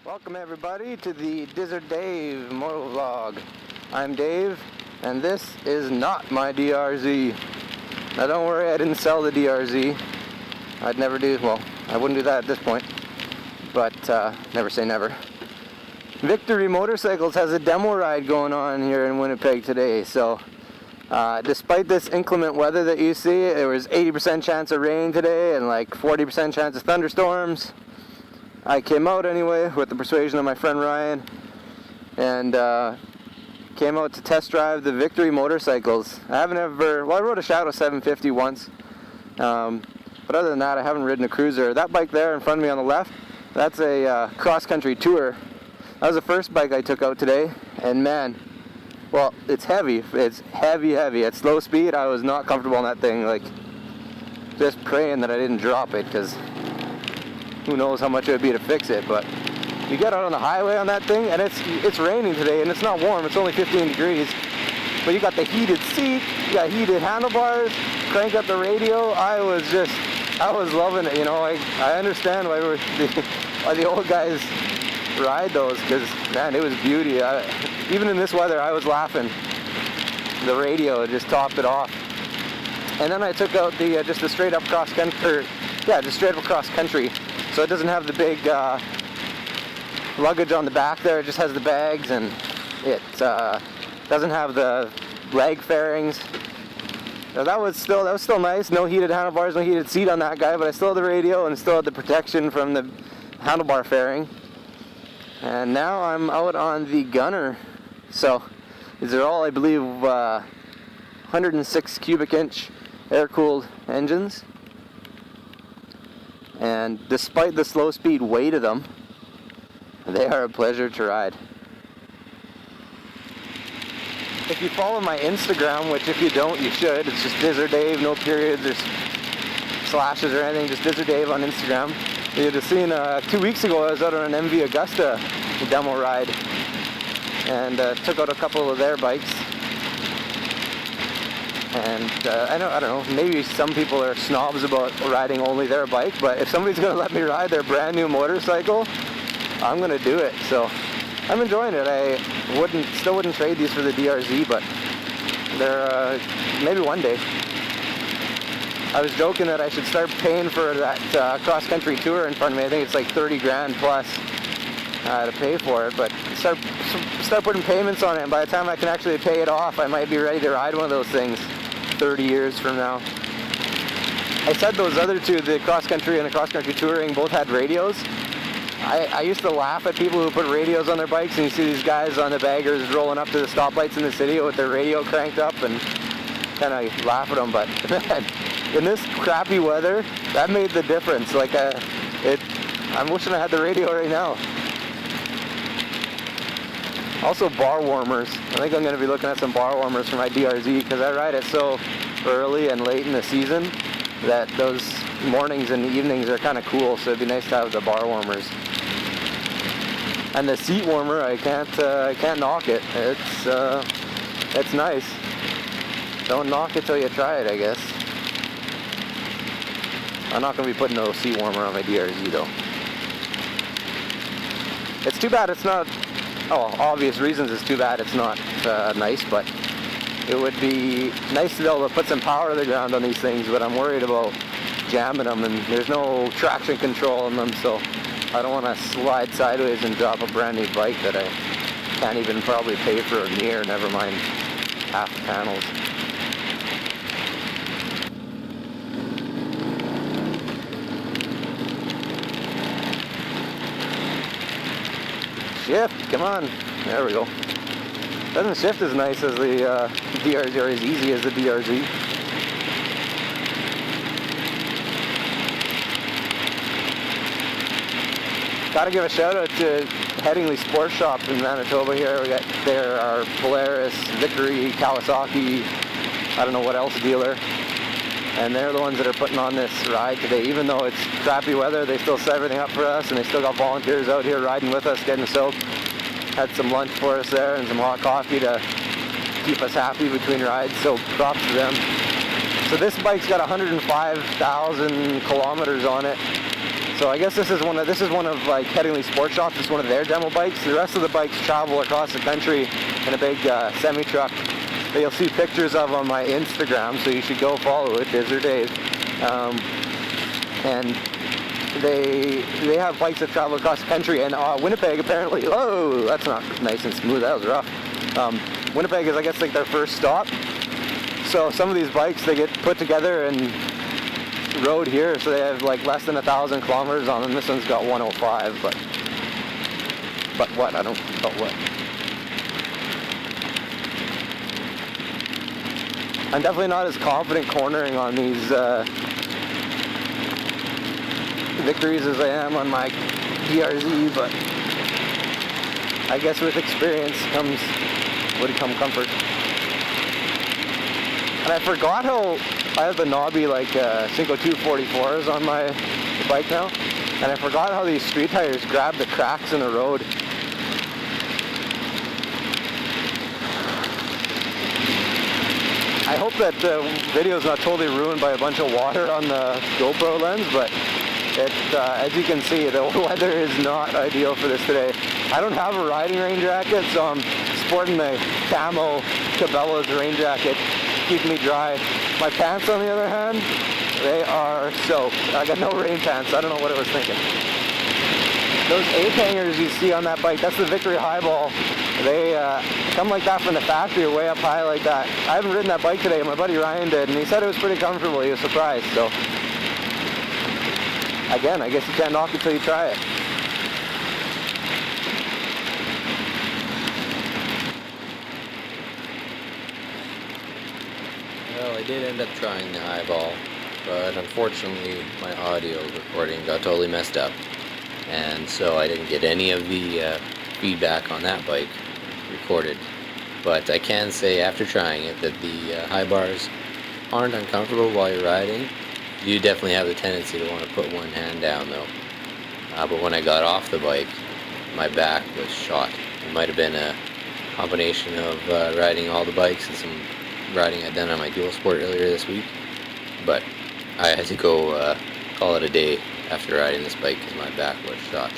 Welcome everybody to the Desert Dave Motovlog. I'm Dave, and this is not my DRZ. Now don't worry, I didn't sell the DRZ. I'd never do, well, I wouldn't do that at this point, but never say never. Victory Motorcycles has a demo ride going on here in Winnipeg today, so despite this inclement weather that you see, there was 80% chance of rain today and like 40% chance of thunderstorms. I came out anyway with the persuasion of my friend Ryan, and came out to test drive the Victory Motorcycles. I haven't ever, well, I rode a Shadow 750 once, but other than that I haven't ridden a cruiser. That bike there in front of me on the left, that's a cross-country tour. That was the first bike I took out today, and man, well, it's heavy. It's heavy. At slow speed, I was not comfortable on that thing, like, just praying that I didn't drop it, because who knows how much it would be to fix it. But you get out on the highway on that thing, and it's raining today, and it's not warm, it's only 15 degrees. But you got the heated seat, you got heated handlebars, crank up the radio. I was loving it, you know. I understand why the old guys ride those, because man, it was beauty. Even in this weather, I was laughing. The radio just topped it off. And then I took out the just a straight up cross country, just straight up cross country. So it doesn't have the big luggage on the back there. It just has the bags, and it doesn't have the leg fairings. So that was still nice. No heated handlebars, no heated seat on that guy, but I still had the radio and still had the protection from the handlebar fairing. And now I'm out on the Gunner. So these are all, I believe, 106 cubic inch air-cooled engines. And despite the slow speed weight of them, they are a pleasure to ride. If you follow my Instagram, which if you don't, you should, it's just Desert Dave, no periods or slashes or anything, just Desert Dave on Instagram. You'd have seen 2 weeks ago I was out on an MV Augusta demo ride, and took out a couple of their bikes. And I don't know, maybe some people are snobs about riding only their bike, but if somebody's going to let me ride their brand new motorcycle, I'm going to do it. So I'm enjoying it. I still wouldn't trade these for the DRZ, but they're maybe one day. I was joking that I should start paying for that cross-country tour in front of me. I think it's like 30 grand plus to pay for it, but start putting payments on it, and by the time I can actually pay it off, I might be ready to ride one of those things 30 years from now. I said those other two, the cross-country and the cross-country touring, both had radios. I used to laugh at people who put radios on their bikes, and you see these guys on the baggers rolling up to the stoplights in the city with their radio cranked up, and kind of laugh at them, but in this crappy weather, that made the difference. Like, I'm wishing I had the radio right now. Also bar warmers. I think I'm going to be looking at some bar warmers for my DRZ, because I ride it so early and late in the season that those mornings and evenings are kind of cool, so it'd be nice to have the bar warmers. And the seat warmer, I can't knock it. It's nice. Don't knock it till you try it, I guess. I'm not going to be putting no seat warmer on my DRZ though. It's too bad it's not, obvious reasons it's too bad it's not nice, but it would be nice to be able to put some power to the ground on these things, but I'm worried about jamming them, and there's no traction control on them, so I don't want to slide sideways and drop a brand new bike that I can't even probably pay for a near, never mind half the panels. Shift, come on. There we go. Doesn't shift as nice as the DRZ, or as easy as the DRZ. Gotta give a shout out to Headingley Sports Shop in Manitoba here. We got there our Polaris, Victory, Kawasaki, I don't know what else dealer. And they're the ones that are putting on this ride today. Even though it's crappy weather, they still set everything up for us, and they still got volunteers out here riding with us, getting soaked. Had some lunch for us there and some hot coffee to keep us happy between rides, so props to them. So this bike's got 105,000 kilometers on it. So I guess this is one of like Headingley Sports Shops. It's one of their demo bikes. The rest of the bikes travel across the country in a big semi truck that you'll see pictures of on my Instagram. So you should go follow it, Diz or Dave. And they have bikes that travel across the country. And Winnipeg apparently. Oh, that's not nice and smooth. That was rough. Winnipeg is, I guess, like their first stop. So some of these bikes, they get put together and rode here, so they have like less than 1,000 kilometers on them. This one's got 105, but what? I don't know what. I'm definitely not as confident cornering on these Victories as I am on my DRZ, but I guess with experience would come comfort. And I forgot how I have the knobby like Cinco 244s on my bike now, and I forgot how these street tires grab the cracks in the road. I hope that the video is not totally ruined by a bunch of water on the GoPro lens, but as you can see, the weather is not ideal for this today. I don't have a riding rain jacket, so I'm sporting the camo Cabela's rain jacket, keeping me dry. My pants, on the other hand, they are soaked. I got no rain pants. I don't know what I was thinking. Those ape hangers you see on that bike, that's the Victory Highball. They come like that from the factory, way up high like that. I haven't ridden that bike today. My buddy Ryan did, and he said it was pretty comfortable. He was surprised. So, again, I guess you can't knock it till you try it. Well, I did end up trying the Highball, but unfortunately my audio recording got totally messed up, and so I didn't get any of the feedback on that bike recorded. But I can say after trying it that the high bars aren't uncomfortable while you're riding. You definitely have the tendency to want to put one hand down though. But when I got off the bike, my back was shot. It might have been a combination of riding all the bikes and some riding I'd done on my dual sport earlier this week, but I had to go call it a day after riding this bike because my back was shot.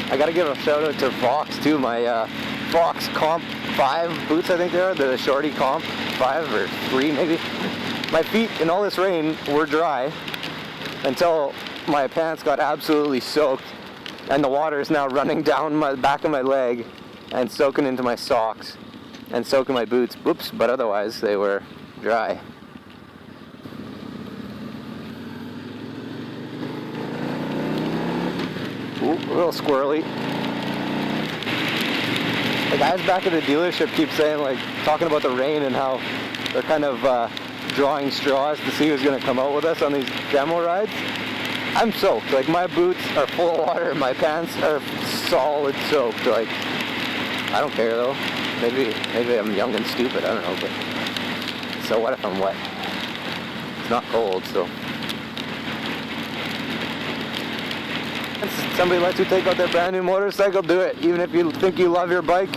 I gotta give a shout out to Fox too. My Fox Comp 5 boots, I think they are, the shorty Comp 5 or 3 maybe. My feet in all this rain were dry until my pants got absolutely soaked, and the water is now running down my back of my leg and soaking into my socks and soaking my boots. Oops, but otherwise they were dry. Ooh, a little squirrely. The guys back at the dealership keep saying, like, talking about the rain and how they're kind of drawing straws to see who's going to come out with us on these demo rides. I'm soaked. Like, my boots are full of water, my pants are solid soaked. Like, I don't care though. Maybe I'm young and stupid, I don't know, but so what if I'm wet? It's not cold, so. If somebody lets you take out their brand new motorcycle, do it. Even if you think you love your bike.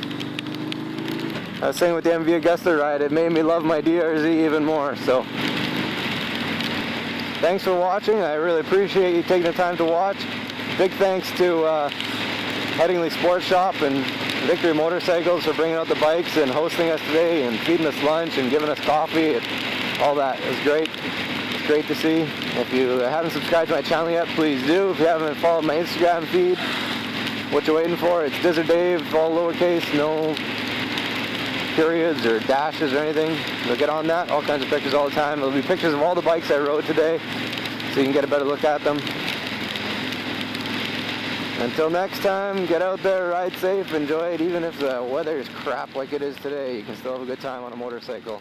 I was saying with the MV Augusta ride, it made me love my DRZ even more, so. Thanks for watching. I really appreciate you taking the time to watch. Big thanks to Headingley Sports Shop and Victory Motorcycles for bringing out the bikes and hosting us today and feeding us lunch and giving us coffee and all that. It was great. It's great to see. If you haven't subscribed to my channel yet, please do. If you haven't followed my Instagram feed, what you waiting for? It's Diz or Dave, all lowercase, no periods or dashes or anything. You'll get on that. All kinds of pictures all the time. There'll be pictures of all the bikes I rode today, so you can get a better look at them. Until next time, get out there, ride safe, enjoy it. Even if the weather is crap like it is today, you can still have a good time on a motorcycle.